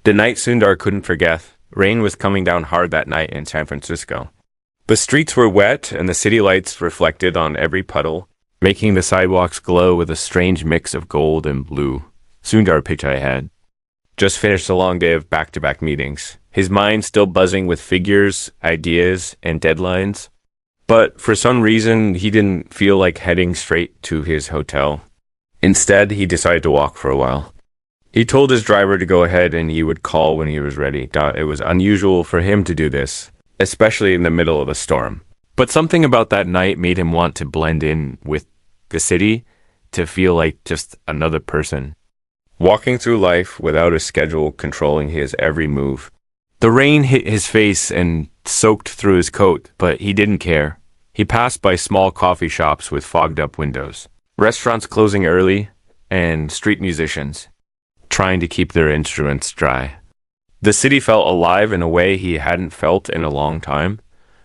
The night Sundar couldn't forget, rain was coming down hard that night in San Francisco. The streets were wet and the city lights reflected on every puddle, making the sidewalks glow with a strange mix of gold and blue. Sundar Pichai had just finished a long day of back-to-back meetings, his mind still buzzing with figures, ideas, and deadlines. But for some reason, he didn't feel like heading straight to his hotel. Instead, he decided to walk for a while. He told his driver to go ahead and he would call when he was ready. It was unusual for him to do this, especially in the middle of a storm. But something about that night made him want to blend in with the city, to feel like just another person. Walking through life without a schedule controlling his every move. The rain hit his face and soaked through his coat, but he didn't care. He passed by small coffee shops with fogged-up windows, restaurants closing early, and street musicians trying to keep their instruments dry. The city felt alive in a way he hadn't felt in a long time,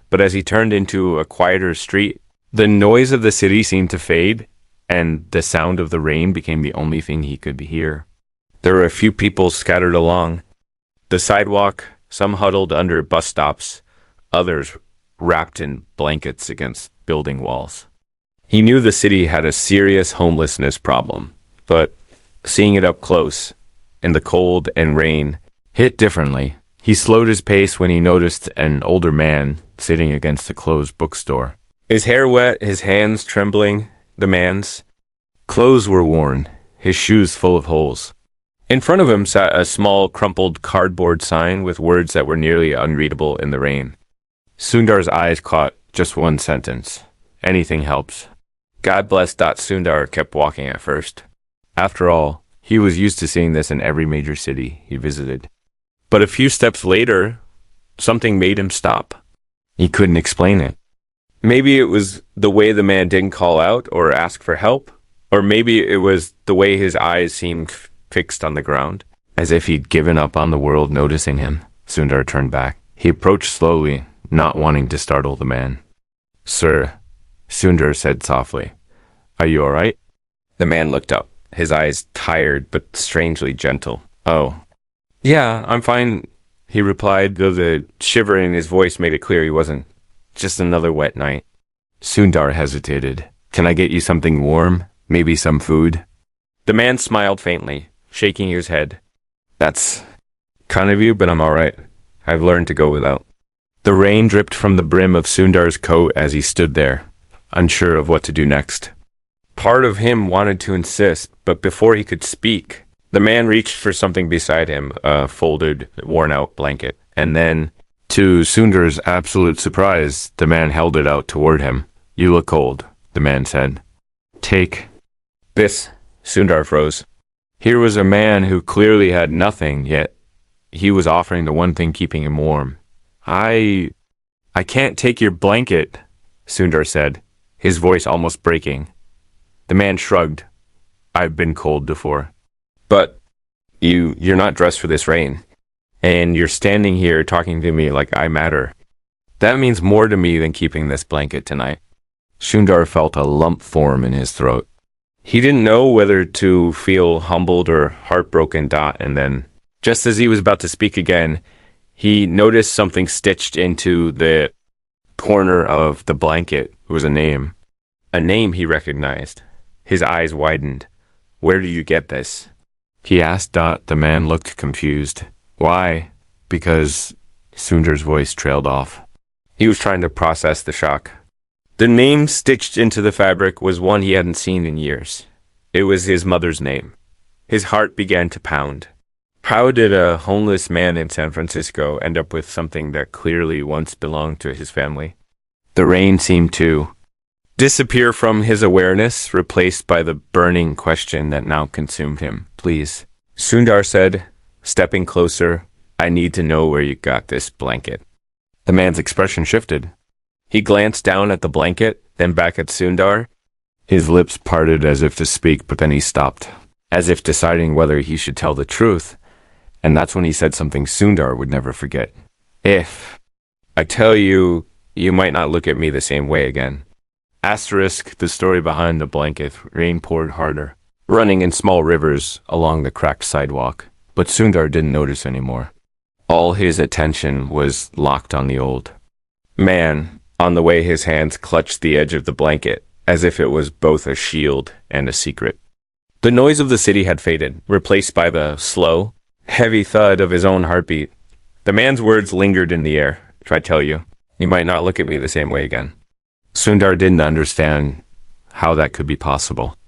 but as he turned into a quieter street, the noise of the city seemed to fade, and the sound of the rain became the only thing he could hear. There were a few people scattered along the sidewalk, some huddled under bus stops, others wrapped in blankets against building walls. He knew the city had a serious homelessness problem, but seeing it up close, in the cold and rain, hit differently. He slowed his pace when he noticed an older man sitting against a closed bookstore. His hair wet, his hands trembling. The man's clothes were worn, his shoes full of holes. In front of him sat a small, crumpled cardboard sign with words that were nearly unreadable in the rain. Sundar's eyes caught just one sentence. Anything helps. God bless. Sundar kept walking at first. After all, he was used to seeing this in every major city he visited. But a few steps later, something made him stop. He couldn't explain it. Maybe it was the way the man didn't call out or ask for help, or maybe it was the way his eyes seemed fixed on the ground, as if he'd given up on the world noticing him. Sundar turned back. He approached slowly, not wanting to startle the man. "Sir," Sundar said softly, "are you all right?" The man looked up, his eyes tired but strangely gentle. "Oh, yeah, I'm fine," he replied, though the shiver in his voice made it clear he wasn't. "Just another wet night." Sundar hesitated. "Can I get you something warm? Maybe some food?" The man smiled faintly, shaking his head. "That's kind of you, but I'm all right. I've learned to go without." The rain dripped from the brim of Sundar's coat as he stood there, unsure of what to do next. Part of him wanted to insist, but before he could speak, the man reached for something beside him, a folded, worn-out blanket, and then, to Sundar's absolute surprise, the man held it out toward him. "You look cold," the man said. "Take this." Sundar froze. Here was a man who clearly had nothing, yet he was offering the one thing keeping him warm. I can't take your blanket," Sundar said, his voice almost breaking. The man shrugged. "I've been cold before." "But you're not dressed for this rain. And you're standing here talking to me like I matter. That means more to me than keeping this blanket tonight." Sundar felt a lump form in his throat. He didn't know whether to feel humbled or heartbroken. And then, just as he was about to speak again, he noticed something stitched into the corner of the blanket. It was a name. A name he recognized. His eyes widened. "Where did you get this?" he asked. The man looked confused. "Why?" "Because..." Sundar's voice trailed off. He was trying to process the shock. The name stitched into the fabric was one he hadn't seen in years. It was his mother's name. His heart began to pound. How did a homeless man in San Francisco end up with something that clearly once belonged to his family? The rain seemed to disappear from his awareness, replaced by the burning question that now consumed him. "Please," Sundar said, stepping closer, "I need to know where you got this blanket." The man's expression shifted. He glanced down at the blanket, then back at Sundar. His lips parted as if to speak, but then he stopped, as if deciding whether he should tell the truth. And that's when he said something Sundar would never forget. "If I tell you, you might not look at me the same way again." Asterisk the story behind the blanket. Rain poured harder, running in small rivers along the cracked sidewalk. But Sundar didn't notice anymore. All his attention was locked on the old man, on the way his hands clutched the edge of the blanket, as if it was both a shield and a secret. The noise of the city had faded, replaced by the slow, heavy thud of his own heartbeat. The man's words lingered in the air. If I tell you, you might not look at me the same way again. Sundar didn't understand how that could be possible.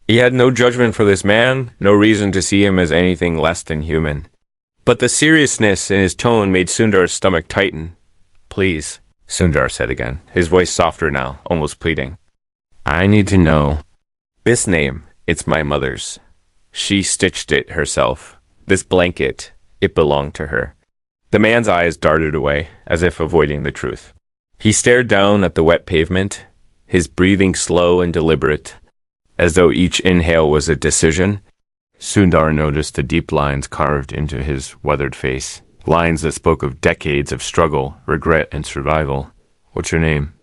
He had no judgment for this man, no reason to see him as anything less than human. But the seriousness in his tone made Sundar's stomach tighten. "Please," Sundar said again, his voice softer now, almost pleading. "I need to know. This name, it's my mother's. She stitched it herself. This blanket, it belonged to her." The man's eyes darted away, as if avoiding the truth. He stared down at the wet pavement, his breathing slow and deliberate, as though each inhale was a decision. Sundar noticed the deep lines carved into his weathered face, lines that spoke of decades of struggle, regret, and survival. "What's your name?"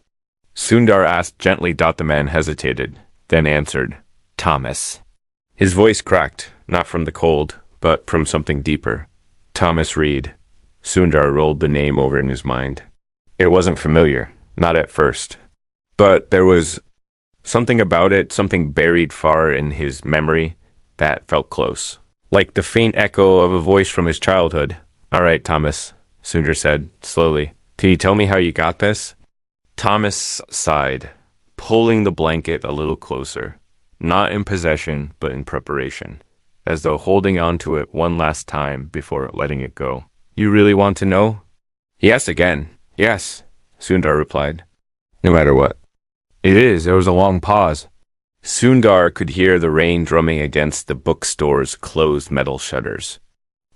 Sundar asked gently. The man hesitated, then answered, "Thomas." His voice cracked, not from the cold, but from something deeper. Thomas Reed. Sundar rolled the name over in his mind. It wasn't familiar, not at first. But there was something about it, something buried far in his memory, that felt close. Like the faint echo of a voice from his childhood. "All right, Thomas," Sundar said, slowly. "Can you tell me how you got this?" Thomas sighed, pulling the blanket a little closer. Not in possession, but in preparation, as though holding on to it one last time before letting it go. "You really want to know?" He asked again. "Yes," Sundar replied. "No matter what." "It is." There was a long pause. Sundar could hear the rain drumming against the bookstore's closed metal shutters.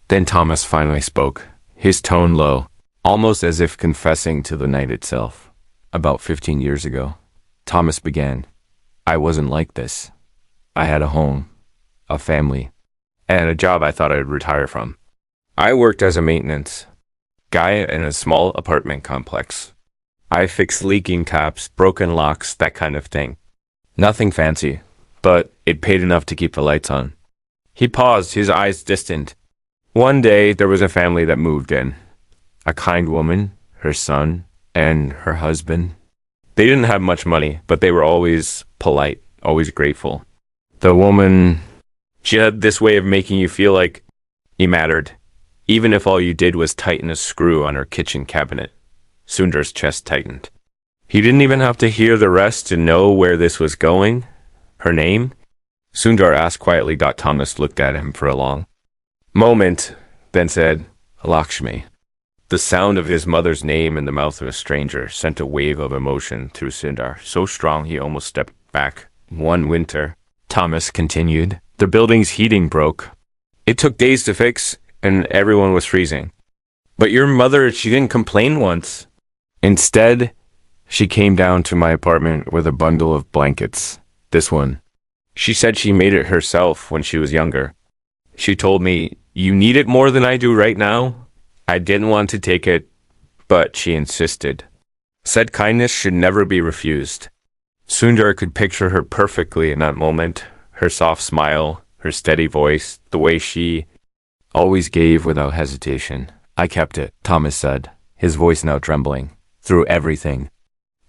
Then Thomas finally spoke, his tone low, almost as if confessing to the night itself. "About 15 years ago," Thomas began, "I wasn't like this. I had a home, a family, and a job I thought I'd retire from. I worked as a maintenance guy in a small apartment complex. I fixed leaking taps, broken locks, that kind of thing. Nothing fancy, but it paid enough to keep the lights on." He paused, his eyes distant. "One day, there was a family that moved in. A kind woman, her son, and her husband. They didn't have much money, but they were always polite, always grateful. The woman, she had this way of making you feel like you mattered, even if all you did was tighten a screw on her kitchen cabinet." Sundar's chest tightened. He didn't even have to hear the rest to know where this was going. "Her name?" Sundar asked quietly. Thomas looked at him for a long moment, then said, "Lakshmi." The sound of his mother's name in the mouth of a stranger sent a wave of emotion through Sundar, so strong he almost stepped back. "One winter," Thomas continued, "the building's heating broke. It took days to fix, and everyone was freezing. But your mother, she didn't complain once. Instead, she came down to my apartment with a bundle of blankets. This one. She said she made it herself when she was younger. She told me, 'You need it more than I do right now.' I didn't want to take it, but she insisted. Said kindness should never be refused." Sundar could picture her perfectly in that moment, her soft smile, her steady voice, the way she always gave without hesitation. "I kept it," Thomas said, his voice now trembling, "through everything.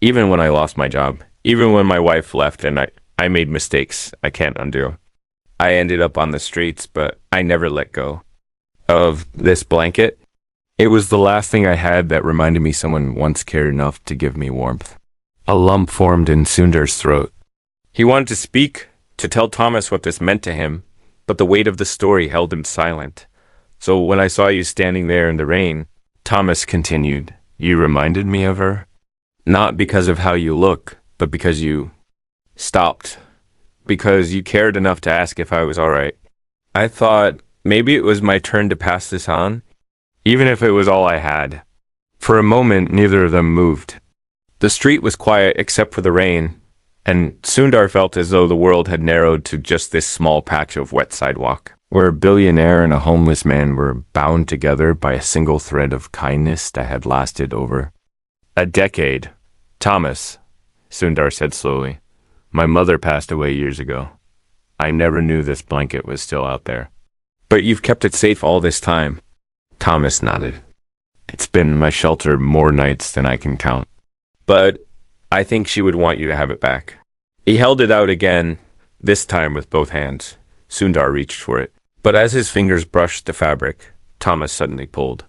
Even when I lost my job, even when my wife left and I made mistakes I can't undo. I ended up on the streets, but I never let go of this blanket. It was the last thing I had that reminded me someone once cared enough to give me warmth." A lump formed in Sundar's throat. He wanted to speak, to tell Thomas what this meant to him, but the weight of the story held him silent. "So when I saw you standing there in the rain," Thomas continued, "you reminded me of her. Not because of how you look, but because you stopped. Because you cared enough to ask if I was all right. I thought maybe it was my turn to pass this on, even if it was all I had." For a moment, neither of them moved. The street was quiet except for the rain, and Sundar felt as though the world had narrowed to just this small patch of wet sidewalk, where a billionaire and a homeless man were bound together by a single thread of kindness that had lasted over a decade. "Thomas," Sundar said slowly, "my mother passed away years ago. I never knew this blanket was still out there. But you've kept it safe all this time. Thomas nodded. It's been my shelter more nights than I can count. But I think she would want you to have it back. He held it out again, this time with both hands. Sundar reached for it. But as his fingers brushed the fabric, Thomas suddenly pulled.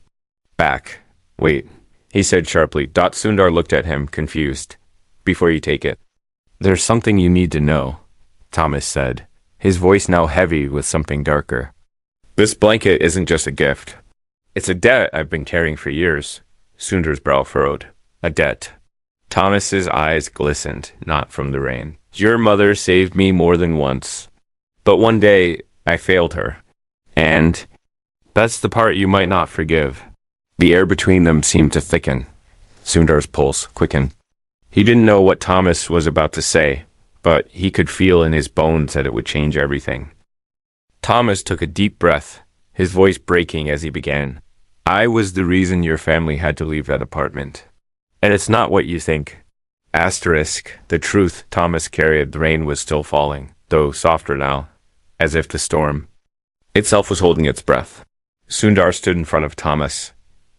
Back. Wait, he said sharply. Sundar looked at him, confused. Before you take it. There's something you need to know, Thomas said, his voice now heavy with something darker. This blanket isn't just a gift. It's a debt I've been carrying for years. Sundar's brow furrowed. A debt. Thomas's eyes glistened, not from the rain. Your mother saved me more than once. But one day, I failed her. And that's the part you might not forgive. The air between them seemed to thicken. Sundar's pulse quickened. He didn't know what Thomas was about to say, but he could feel in his bones that it would change everything. Thomas took a deep breath, his voice breaking as he began. I was the reason your family had to leave that apartment. And it's not what you think. Asterisk, the truth Thomas carried, the rain was still falling, though softer now, as if the storm itself was holding its breath. Sundar stood in front of Thomas,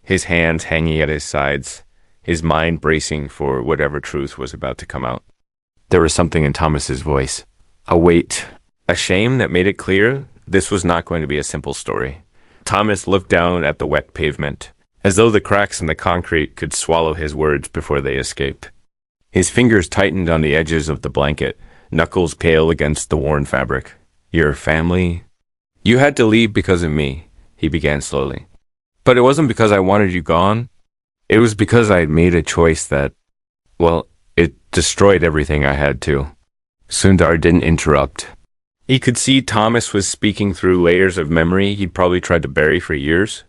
his hands hanging at his sides, his mind bracing for whatever truth was about to come out. There was something in Thomas's voice, a weight, a shame that made it clear this was not going to be a simple story. Thomas looked down at the wet pavement, as though the cracks in the concrete could swallow his words before they escaped. His fingers tightened on the edges of the blanket, knuckles pale against the worn fabric. Your family? You had to leave because of me, he began slowly. But it wasn't because I wanted you gone. It was because I had made a choice that, well, it destroyed everything I had to. Sundar didn't interrupt. He could see Thomas was speaking through layers of memory he'd probably tried to bury for years.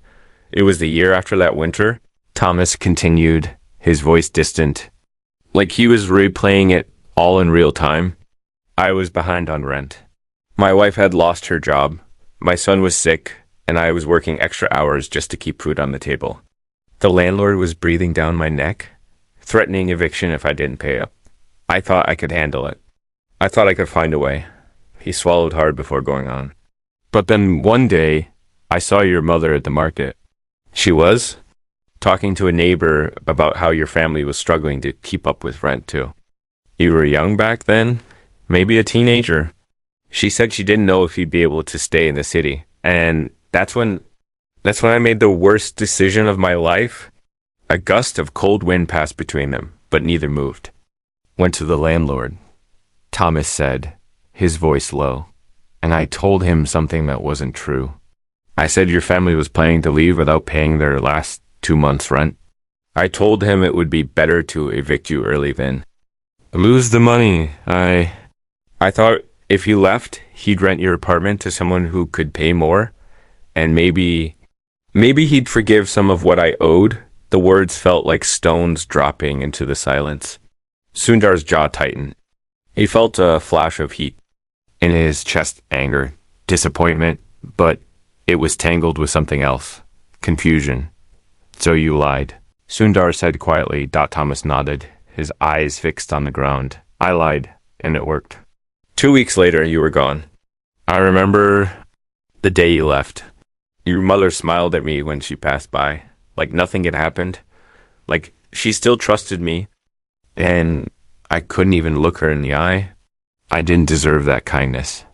It was the year after that winter. Thomas continued, his voice distant, like he was replaying it all in real time. I was behind on rent. My wife had lost her job. My son was sick, and I was working extra hours just to keep food on the table. The landlord was breathing down my neck, threatening eviction if I didn't pay up. I thought I could handle it. I thought I could find a way. He swallowed hard before going on. But then one day, I saw your mother at the market. She was talking to a neighbor about how your family was struggling to keep up with rent too. You were young back then, maybe a teenager. She said she didn't know if you'd be able to stay in the city. And that's when I made the worst decision of my life. A gust of cold wind passed between them, but neither moved. Went to the landlord, Thomas said, his voice low. And I told him something that wasn't true. I said your family was planning to leave without paying their last 2 months' rent. I told him it would be better to evict you early then. Lose the money. I thought if you left, he'd rent your apartment to someone who could pay more, and maybe he'd forgive some of what I owed. The words felt like stones dropping into the silence. Sundar's jaw tightened. He felt a flash of heat in his chest, anger, disappointment, but it was tangled with something else. Confusion. So you lied. Sundar said quietly. Thomas nodded, his eyes fixed on the ground. I lied, and it worked. 2 weeks later, you were gone. I remember the day you left. Your mother smiled at me when she passed by, like nothing had happened. Like she still trusted me, and I couldn't even look her in the eye. I didn't deserve that kindness.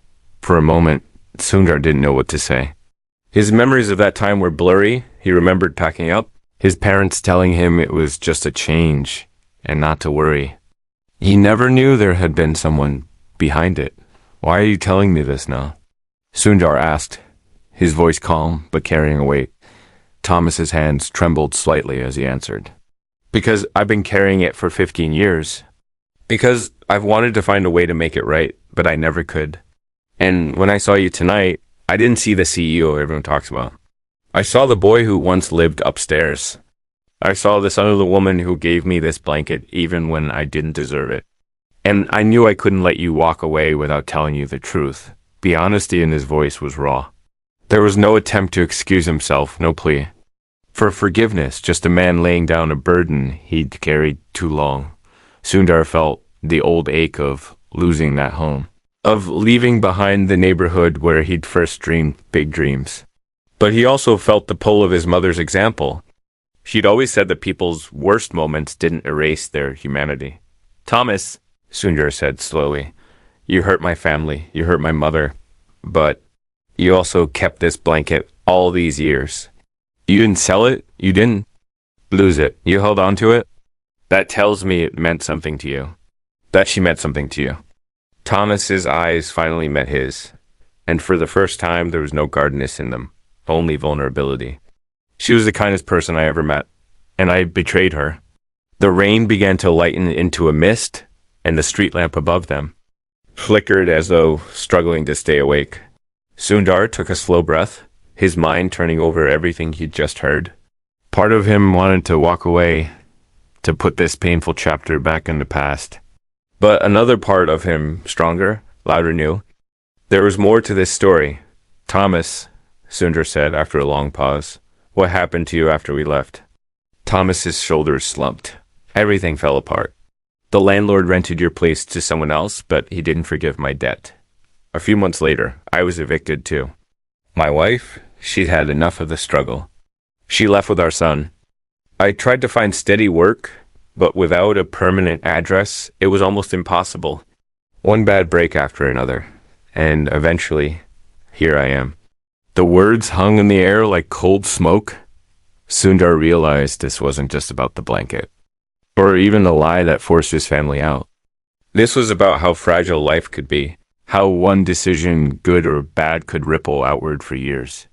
For a moment, Sundar didn't know what to say. His memories of that time were blurry. He remembered packing up, his parents telling him it was just a change and not to worry. He never knew there had been someone behind it. Why are you telling me this now? Sundar asked, his voice calm but carrying a weight. Thomas's hands trembled slightly as he answered. Because I've been carrying it for 15 years. Because I've wanted to find a way to make it right, but I never could. And when I saw you tonight, I didn't see the CEO everyone talks about. I saw the boy who once lived upstairs. I saw the son of the woman who gave me this blanket even when I didn't deserve it. And I knew I couldn't let you walk away without telling you the truth. The honesty in his voice was raw. There was no attempt to excuse himself, no plea for forgiveness, just a man laying down a burden he'd carried too long. Sundar felt the old ache of losing that home, of leaving behind the neighborhood where he'd first dreamed big dreams. But he also felt the pull of his mother's example. She'd always said that people's worst moments didn't erase their humanity. "Thomas," Sundar said slowly, "you hurt my family, you hurt my mother, but you also kept this blanket all these years. You didn't sell it, you didn't lose it, you held on to it. That tells me it meant something to you, that she meant something to you." Thomas's eyes finally met his, and for the first time there was no guardedness in them, only vulnerability. She was the kindest person I ever met, and I betrayed her. The rain began to lighten into a mist, and the street lamp above them flickered as though struggling to stay awake. Sundar took a slow breath, his mind turning over everything he'd just heard. Part of him wanted to walk away, to put this painful chapter back in the past. But another part of him, stronger, louder, knew there was more to this story. "Thomas," Sundar said after a long pause, "what happened to you after we left?" Thomas's shoulders slumped. Everything fell apart. "The landlord rented your place to someone else, but he didn't forgive my debt. A few months later, I was evicted too. My wife, she'd had enough of the struggle. She left with our son. I tried to find steady work, but without a permanent address, it was almost impossible. One bad break after another, and eventually, here I am." The words hung in the air like cold smoke. Sundar realized this wasn't just about the blanket, or even the lie that forced his family out. This was about how fragile life could be, how one decision, good or bad, could ripple outward for years.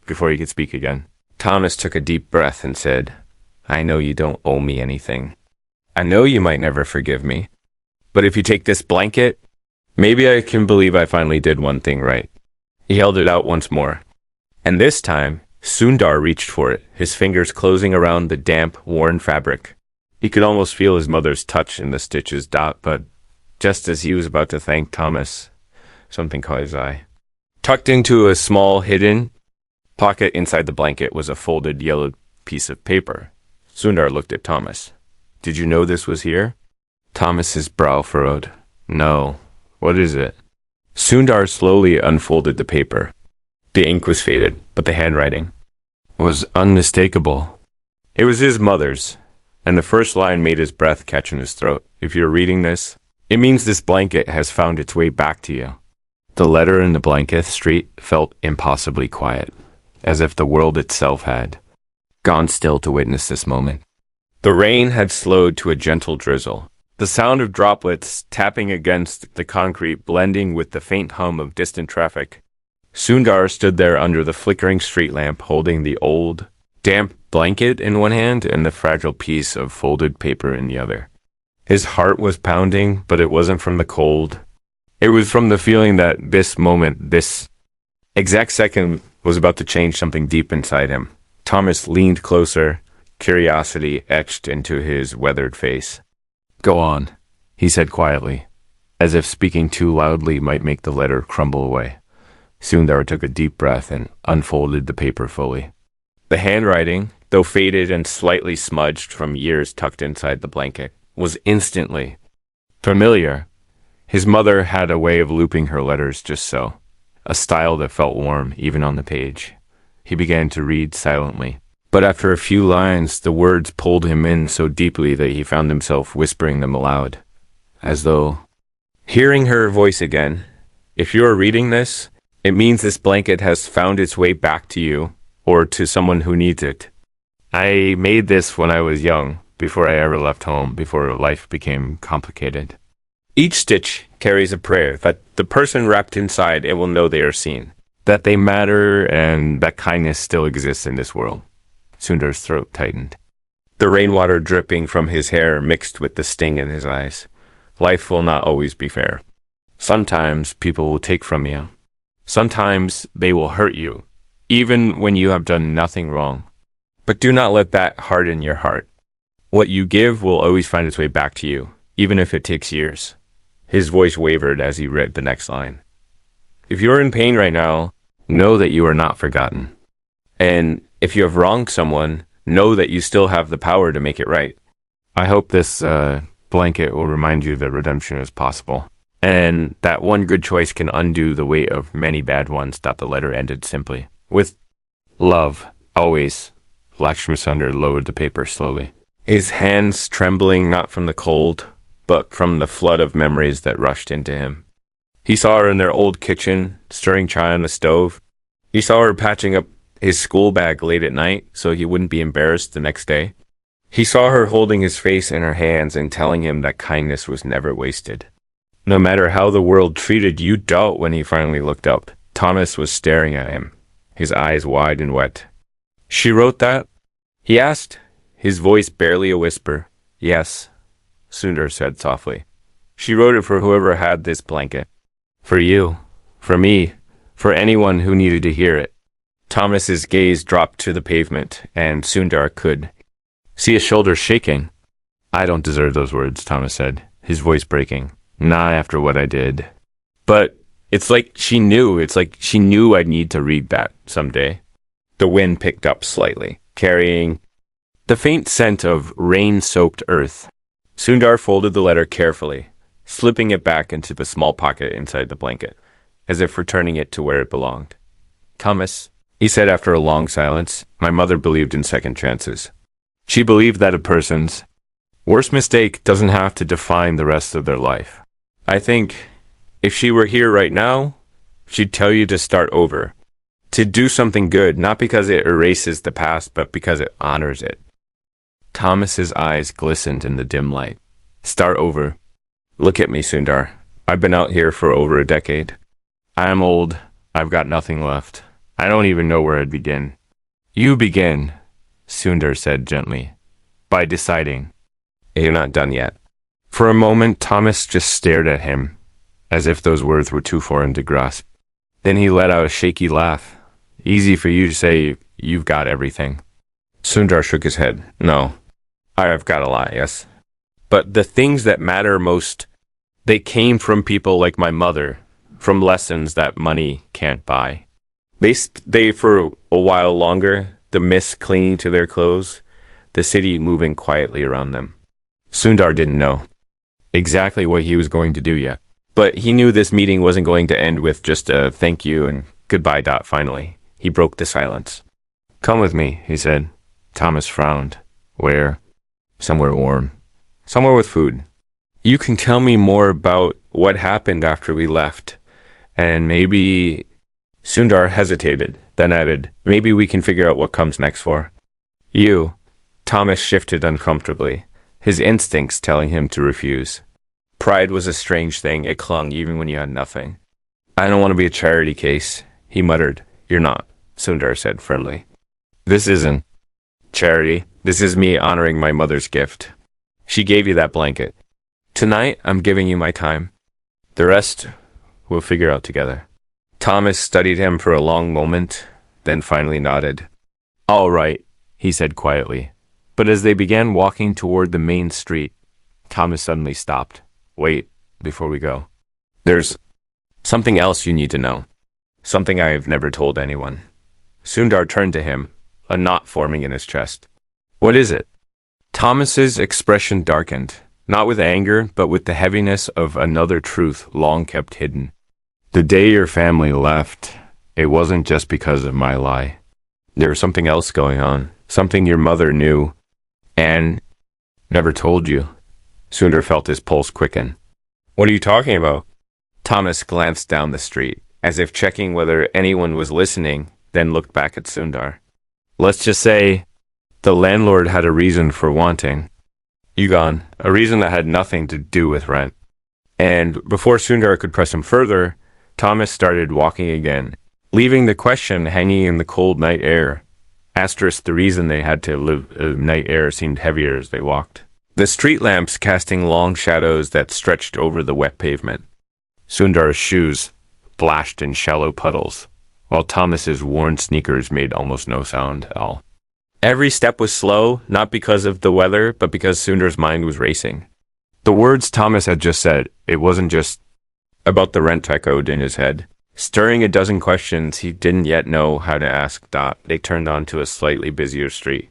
Before he could speak again, Thomas took a deep breath and said, "I know you don't owe me anything. I know you might never forgive me. But if you take this blanket, maybe I can believe I finally did one thing right." He held it out once more. And this time, Sundar reached for it, his fingers closing around the damp, worn fabric. He could almost feel his mother's touch in the stitches dot, but just as he was about to thank Thomas, something caught his eye. Tucked into a small, hidden pocket inside the blanket was a folded yellow piece of paper. Sundar looked at Thomas. "Did you know this was here?" Thomas's brow furrowed. "No. What is it?" Sundar slowly unfolded the paper. The ink was faded, but the handwriting was unmistakable. It was his mother's, and the first line made his breath catch in his throat. "If you're reading this, it means this blanket has found its way back to you." The letter in the blanket street felt impossibly quiet, as if the world itself had gone still to witness this moment. The rain had slowed to a gentle drizzle, the sound of droplets tapping against the concrete blending with the faint hum of distant traffic. Sundar stood there under the flickering street lamp, holding the old, damp blanket in one hand and the fragile piece of folded paper in the other. His heart was pounding, but it wasn't from the cold. It was from the feeling that this moment, this exact second, was about to change something deep inside him. Thomas leaned closer, curiosity etched into his weathered face. "Go on," he said quietly, as if speaking too loudly might make the letter crumble away. Sundar took a deep breath and unfolded the paper fully. The handwriting, though faded and slightly smudged from years tucked inside the blanket, was instantly familiar. His mother had a way of looping her letters just so, a style that felt warm even on the page. He began to read silently, but after a few lines, the words pulled him in so deeply that he found himself whispering them aloud, as though hearing her voice again. "If you are reading this, it means this blanket has found its way back to you, or to someone who needs it. I made this when I was young, before I ever left home, before life became complicated." Each stitch carries a prayer that the person wrapped inside it will know they are seen, that they matter, and that kindness still exists in this world. Sundar's throat tightened. The rainwater dripping from his hair mixed with the sting in his eyes. Life will not always be fair. Sometimes people will take from you. Sometimes they will hurt you, even when you have done nothing wrong. But do not let that harden your heart. What you give will always find its way back to you, even if it takes years. His voice wavered as he read the next line. If you are in pain right now, know that you are not forgotten. And if you have wronged someone, know that you still have the power to make it right. I hope this blanket will remind you that redemption is possible. And that one good choice can undo the weight of many bad ones. The letter ended simply. With love, always. Lakshmi Sundar lowered the paper slowly, his hands trembling not from the cold, but from the flood of memories that rushed into him. He saw her in their old kitchen, stirring chai on the stove. He saw her patching up his school bag late at night so he wouldn't be embarrassed the next day. He saw her holding his face in her hands and telling him that kindness was never wasted. No matter how the world treated you, doubt when he finally looked up. Thomas was staring at him, his eyes wide and wet. She wrote that? He asked, his voice barely a whisper. Yes, Sundar said softly. She wrote it for whoever had this blanket. For you, for me, for anyone who needed to hear it. Thomas's gaze dropped to the pavement, and Sundar could see his shoulders shaking. I don't deserve those words, Thomas said, his voice breaking. Not after what I did. But it's like she knew I'd need to read that someday. The wind picked up slightly, carrying the faint scent of rain-soaked earth. Sundar folded the letter carefully, slipping it back into the small pocket inside the blanket, as if returning it to where it belonged. Thomas, he said after a long silence, my mother believed in second chances. She believed that a person's worst mistake doesn't have to define the rest of their life. I think if she were here right now, she'd tell you to start over, to do something good, not because it erases the past, but because it honors it. Thomas's eyes glistened in the dim light. Start over. Look at me, Sundar. I've been out here for over a decade. I am old. I've got nothing left. I don't even know where I'd begin. You begin, Sundar said gently, by deciding. You're not done yet. For a moment, Thomas just stared at him, as if those words were too foreign to grasp. Then he let out a shaky laugh. Easy for you to say you've got everything. Sundar shook his head. No, I've got a lot, yes. But the things that matter most, they came from people like my mother, from lessons that money can't buy. They for a while longer, the mist clinging to their clothes, the city moving quietly around them. Sundar didn't know exactly what he was going to do yet, but he knew this meeting wasn't going to end with just a thank you and goodbye. Finally, he broke the silence. Come with me, he said. Thomas frowned. Where? Somewhere warm. Somewhere with food. You can tell me more about what happened after we left, and maybe... Sundar hesitated, then added, maybe we can figure out what comes next for you. Thomas shifted uncomfortably, his instincts telling him to refuse. Pride was a strange thing. It clung even when you had nothing. I don't want to be a charity case, he muttered. You're not, Sundar said firmly. This isn't charity. This is me honoring my mother's gift. She gave you that blanket. Tonight, I'm giving you my time. The rest, we'll figure out together. Thomas studied him for a long moment, then finally nodded. All right, he said quietly. But as they began walking toward the main street, Thomas suddenly stopped. Wait, before we go. There's something else you need to know. Something I've never told anyone. Sundar turned to him, a knot forming in his chest. What is it? Thomas's expression darkened, not with anger, but with the heaviness of another truth long kept hidden. The day your family left, it wasn't just because of my lie. There was something else going on, something your mother knew and never told you. Sundar felt his pulse quicken. What are you talking about? Thomas glanced down the street, as if checking whether anyone was listening, then looked back at Sundar. Let's just say the landlord had a reason for wanting you gone, a reason that had nothing to do with rent. And before Sundar could press him further, Thomas started walking again, leaving the question hanging in the cold night air. Asterisk, the reason they had to live night air seemed heavier as they walked. The street lamps casting long shadows that stretched over the wet pavement. Sundar's shoes splashed in shallow puddles, while Thomas's worn sneakers made almost no sound at all. Every step was slow, not because of the weather, but because Sundar's mind was racing. The words Thomas had just said, it wasn't just about the rent echoed in his head. Stirring a dozen questions he didn't yet know how to ask, they turned onto a slightly busier street.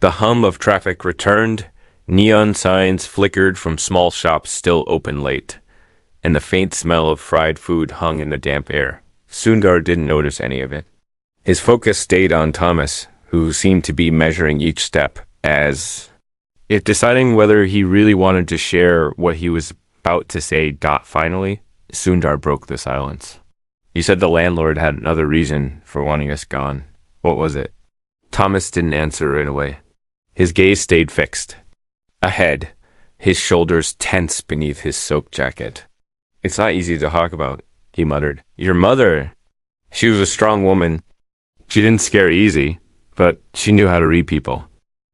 The hum of traffic returned. Neon signs flickered from small shops still open late. and the faint smell of fried food hung in the damp air. Sundar didn't notice any of it. His focus stayed on Thomas, who seemed to be measuring each step, as if deciding whether he really wanted to share what he was about to say. Finally, Sundar broke the silence. You said the landlord had another reason for wanting us gone. What was it? Thomas didn't answer right away. His gaze stayed fixed. Ahead, his shoulders tense beneath his soaked jacket. It's not easy to talk about, he muttered. Your mother. She was a strong woman. She didn't scare easy, but she knew how to read people.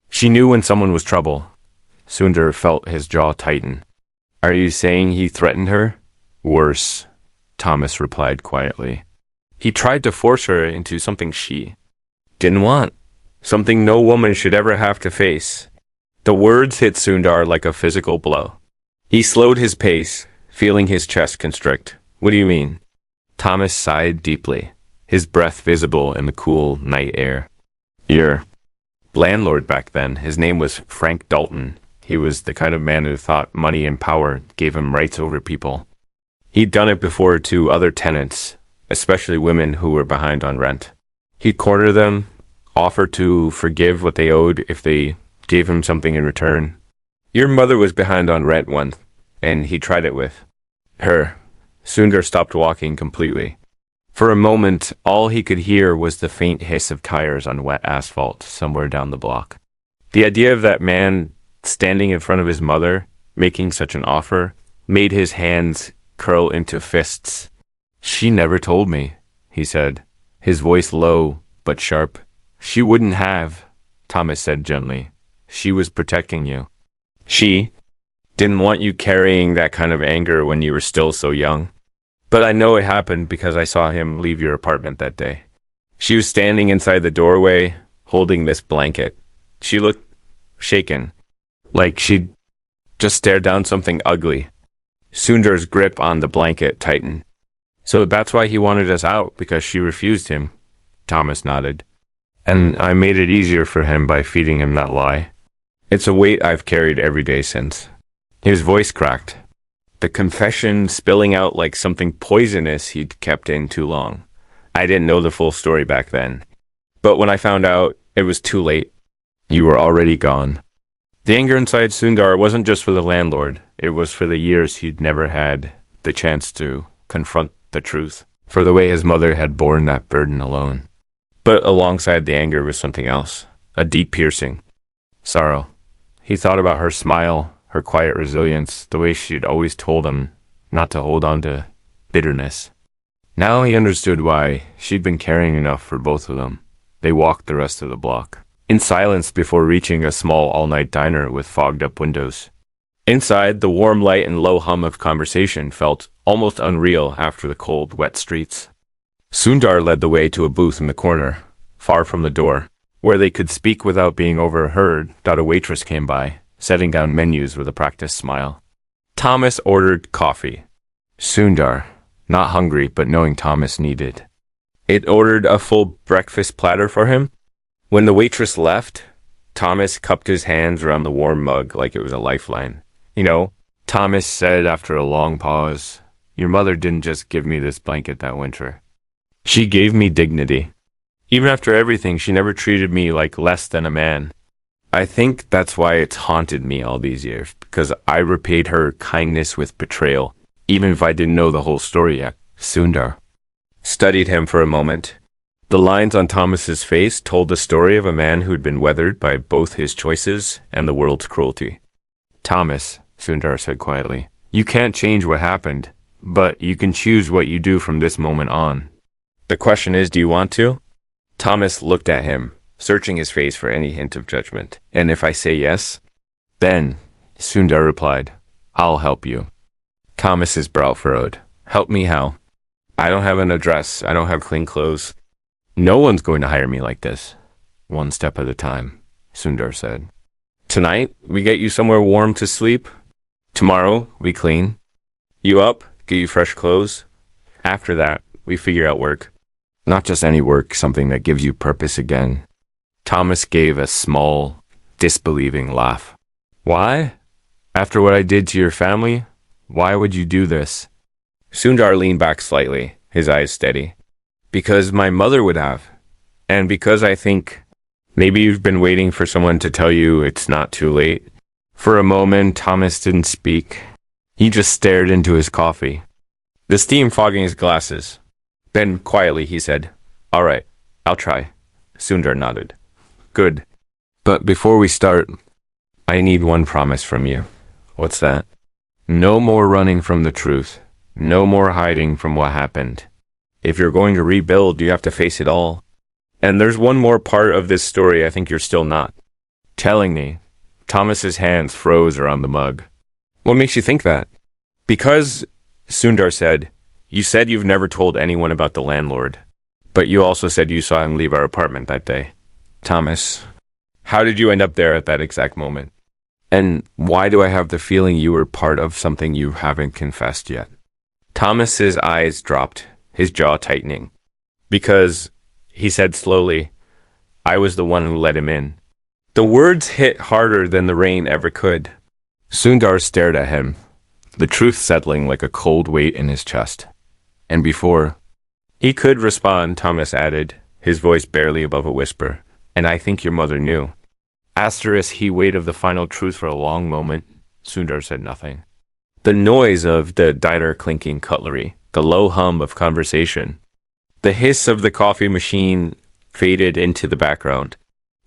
She knew when someone was trouble. Sundar felt his jaw tighten. Are you saying he threatened her? Worse, Thomas replied quietly. He tried to force her into something she didn't want, something no woman should ever have to face. The words hit Sundar like a physical blow. He slowed his pace, feeling his chest constrict. What do you mean? Thomas sighed deeply, his breath visible in the cool night air. Your landlord back then, his name was Frank Dalton. He was the kind of man who thought money and power gave him rights over people. He'd done it before to other tenants, especially women who were behind on rent. He'd corner them, offer to forgive what they owed if they gave him something in return. Your mother was behind on rent once, and he tried it with her. Sundar stopped walking completely. For a moment, all he could hear was the faint hiss of tires on wet asphalt somewhere down the block. The idea of that man standing in front of his mother, making such an offer, made his hands curl into fists. She never told me, he said, his voice low but sharp. She wouldn't have, Thomas said gently. She was protecting you. She didn't want you carrying that kind of anger when you were still so young. But I know it happened because I saw him leave your apartment that day. She was standing inside the doorway, holding this blanket. She looked shaken, like she'd just stared down something ugly. Sundar's grip on the blanket tightened. So that's why he wanted us out, because she refused him. Thomas nodded. And I made it easier for him by feeding him that lie. It's a weight I've carried every day since. His voice cracked, the confession spilling out like something poisonous he'd kept in too long. I didn't know the full story back then. But when I found out, it was too late. You were already gone. The anger inside Sundar wasn't just for the landlord. It was for the years he'd never had the chance to confront the truth, for the way his mother had borne that burden alone. But alongside the anger was something else, a deep piercing sorrow. He thought about her smile, her quiet resilience, the way she'd always told him not to hold on to bitterness. Now he understood why. She'd been caring enough for both of them. They walked the rest of the block, in silence before reaching a small all-night diner with fogged-up windows. Inside, the warm light and low hum of conversation felt almost unreal after the cold, wet streets. Sundar led the way to a booth in the corner, far from the door, where they could speak without being overheard. A waitress came by, setting down menus with a practiced smile. Thomas ordered coffee. Sundar, not hungry but knowing Thomas needed it, ordered a full breakfast platter for him. When the waitress left, Thomas cupped his hands around the warm mug like it was a lifeline. You know, Thomas said after a long pause, your mother didn't just give me this blanket that winter. She gave me dignity. Even after everything, she never treated me like less than a man. I think that's why it's haunted me all these years, because I repaid her kindness with betrayal, even if I didn't know the whole story yet. Sundar studied him for a moment. The lines on Thomas's face told the story of a man who'd been weathered by both his choices and the world's cruelty. Thomas, Sundar said quietly, you can't change what happened, but you can choose what you do from this moment on. The question is, do you want to? Thomas looked at him, searching his face for any hint of judgment. And if I say yes, then, Sundar replied, I'll help you. Thomas's brow furrowed. Help me how? I don't have an address. I don't have clean clothes. No one's going to hire me like this. One step at a time, Sundar said. Tonight, we get you somewhere warm to sleep. Tomorrow, we clean you up, get you fresh clothes. After that, we figure out work. Not just any work, something that gives you purpose again. Thomas gave a small, disbelieving laugh. Why? After what I did to your family? Why would you do this? Sundar leaned back slightly, his eyes steady. Because my mother would have. And because I think maybe you've been waiting for someone to tell you it's not too late. For a moment, Thomas didn't speak. He just stared into his coffee, the steam fogging his glasses. Then, quietly, he said, "All right, I'll try." Sundar nodded. "Good. But before we start, I need one promise from you." "What's that?" "No more running from the truth. No more hiding from what happened. If you're going to rebuild, you have to face it all. And there's one more part of this story I think you're still not telling me." Thomas's hands froze around the mug. "What makes you think that?" "Because," Sundar said, "you said you've never told anyone about the landlord. But you also said you saw him leave our apartment that day." "Thomas, how did you end up there at that exact moment? And why do I have the feeling you were part of something you haven't confessed yet?" Thomas's eyes dropped, his jaw tightening. "Because," he said slowly, "I was the one who let him in." The words hit harder than the rain ever could. Sundar stared at him, the truth settling like a cold weight in his chest. "And before he could respond," Thomas added, his voice barely above a whisper, "and I think your mother knew." He waited the final truth for a long moment. Sundar said nothing. The noise of the diner clinking cutlery, the low hum of conversation, the hiss of the coffee machine faded into the background.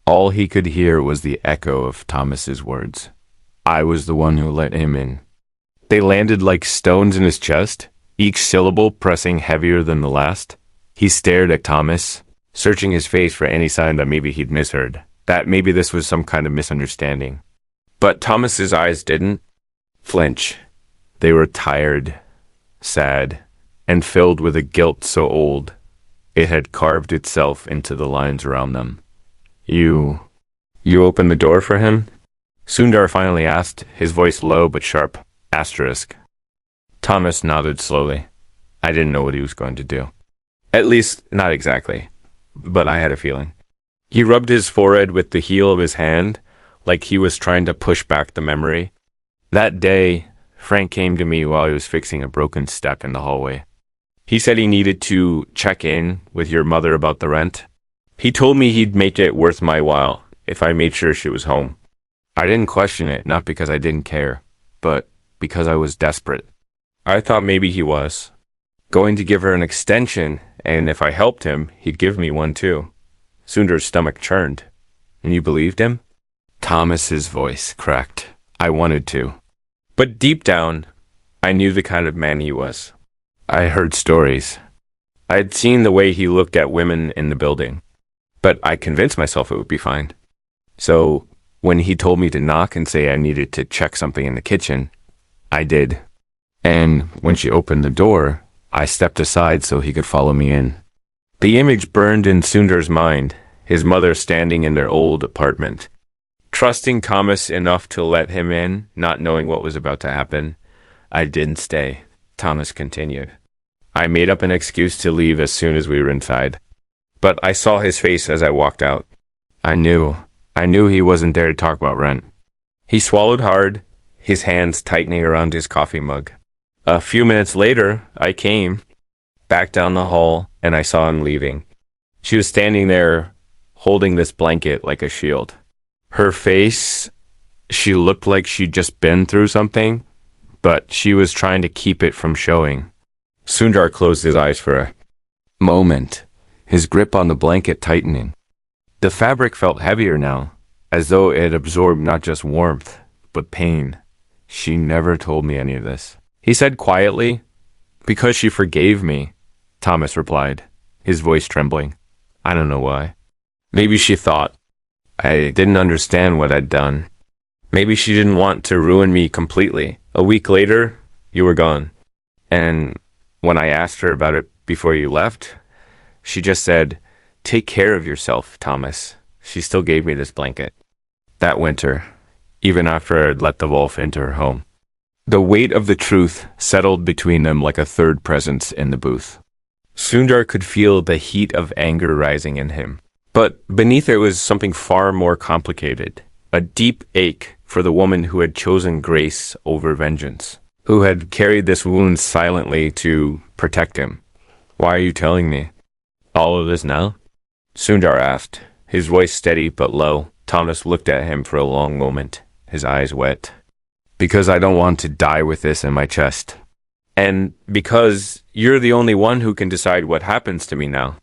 All he could hear was the echo of Thomas's words. "I was the one who let him in." They landed like stones in his chest, each syllable pressing heavier than the last. He stared at Thomas, searching his face for any sign that maybe he'd misheard, that maybe this was some kind of misunderstanding. But Thomas's eyes didn't flinch. They were tired, sad, and filled with a guilt so old it had carved itself into the lines around them. You opened the door for him?" Sundar finally asked, his voice low but sharp. Asterisk. Thomas nodded slowly. "I didn't know what he was going to do. At least, not exactly. But I had a feeling." He rubbed his forehead with the heel of his hand, like he was trying to push back the memory. "That day, Frank came to me while he was fixing a broken step in the hallway. He said he needed to check in with your mother about the rent. He told me he'd make it worth my while if I made sure she was home. I didn't question it, not because I didn't care, but because I was desperate. I thought maybe he was going to give her an extension, and if I helped him, he'd give me one too." Sundar's stomach churned. "And you believed him?" Thomas's voice cracked. "I wanted to. But deep down, I knew the kind of man he was. I heard stories. I'd seen the way he looked at women in the building. But I convinced myself it would be fine. So when he told me to knock and say I needed to check something in the kitchen, I did. And when she opened the door, I stepped aside so he could follow me in." The image burned in Sundar's mind, his mother standing in their old apartment, trusting Thomas enough to let him in, not knowing what was about to happen. "I didn't stay," Thomas continued. "I made up an excuse to leave as soon as we were inside. But I saw his face as I walked out. I knew he wasn't there to talk about rent." He swallowed hard, his hands tightening around his coffee mug. "A few minutes later, I came back down the hall, and I saw him leaving. She was standing there, holding this blanket like a shield. Her face, she looked like she'd just been through something, but she was trying to keep it from showing." Sundar closed his eyes for a moment, his grip on the blanket tightening. The fabric felt heavier now, as though it had absorbed not just warmth, but pain. "She never told me any of this," he said quietly. "Because she forgave me," Thomas replied, his voice trembling. "I don't know why. Maybe she thought I didn't understand what I'd done. Maybe she didn't want to ruin me completely. A week later, you were gone. And when I asked her about it before you left, she just said, 'Take care of yourself, Thomas.' She still gave me this blanket. That winter, even after I'd let the wolf into her home." The weight of the truth settled between them like a third presence in the booth. Sundar could feel the heat of anger rising in him. But beneath it was something far more complicated. A deep ache for the woman who had chosen grace over vengeance, who had carried this wound silently to protect him. Why are you telling me all of this now? Sundar asked, his voice steady but low. Thomas looked at him for a long moment, his eyes wet. Because I don't want to die with this in my chest. And because you're the only one who can decide what happens to me now.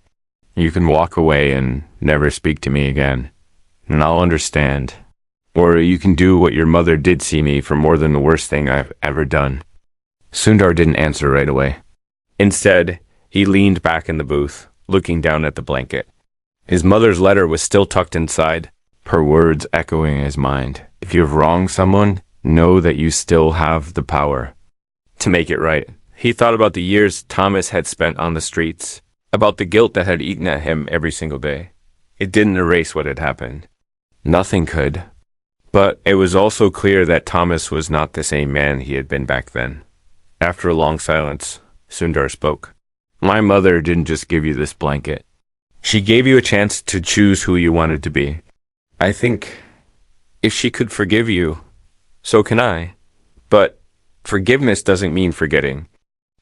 You can walk away and never speak to me again, and I'll understand. Or you can do what your mother did see me for more than the worst thing I've ever done. Sundar didn't answer right away. Instead, he leaned back in the booth, looking down at the blanket. His mother's letter was still tucked inside, her words echoing in his mind. If you've wronged someone, know that you still have the power to make it right. He thought about the years Thomas had spent on the streets, about the guilt that had eaten at him every single day. It didn't erase what had happened. Nothing could. But it was also clear that Thomas was not the same man he had been back then. After a long silence, Sundar spoke. My mother didn't just give you this blanket. She gave you a chance to choose who you wanted to be. I think if she could forgive you, so can I. But forgiveness doesn't mean forgetting.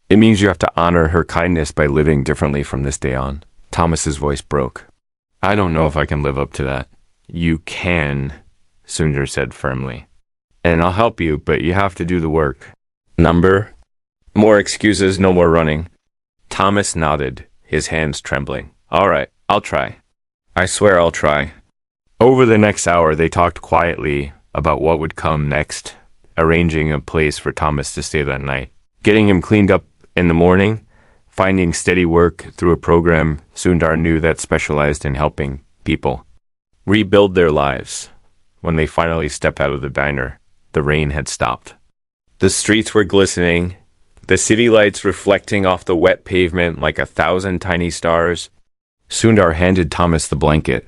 It means you have to honor her kindness by living differently from this day on. Thomas's voice broke. I don't know if I can live up to that. You can, Sundar said firmly. And I'll help you, but you have to do the work. Number? More excuses, no more running. Thomas nodded, his hands trembling. All right, I'll try. I swear I'll try. Over the next hour, they talked quietly about what would come next, arranging a place for Thomas to stay that night, getting him cleaned up in the morning, finding steady work through a program Sundar knew that specialized in helping people rebuild their lives. When they finally stepped out of the diner, the rain had stopped. The streets were glistening, the city lights reflecting off the wet pavement like 1,000 tiny stars. Sundar handed Thomas the blanket.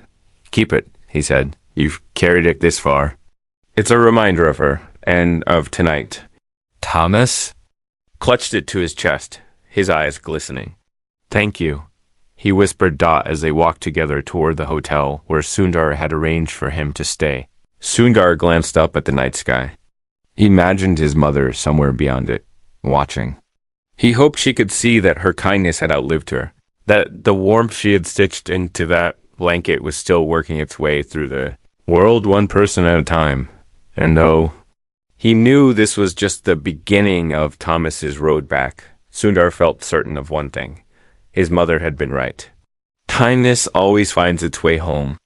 Keep it, he said. You've carried it this far. It's a reminder of her, and of tonight. Thomas clutched it to his chest, his eyes glistening. Thank you, he whispered Dot as they walked together toward the hotel where Sundar had arranged for him to stay. Sundar glanced up at the night sky. He imagined his mother somewhere beyond it, watching. He hoped she could see that her kindness had outlived her, that the warmth she had stitched into that blanket was still working its way through the world one person at a time. And though he knew this was just the beginning of Thomas's road back, Sundar felt certain of one thing. His mother had been right. Kindness always finds its way home.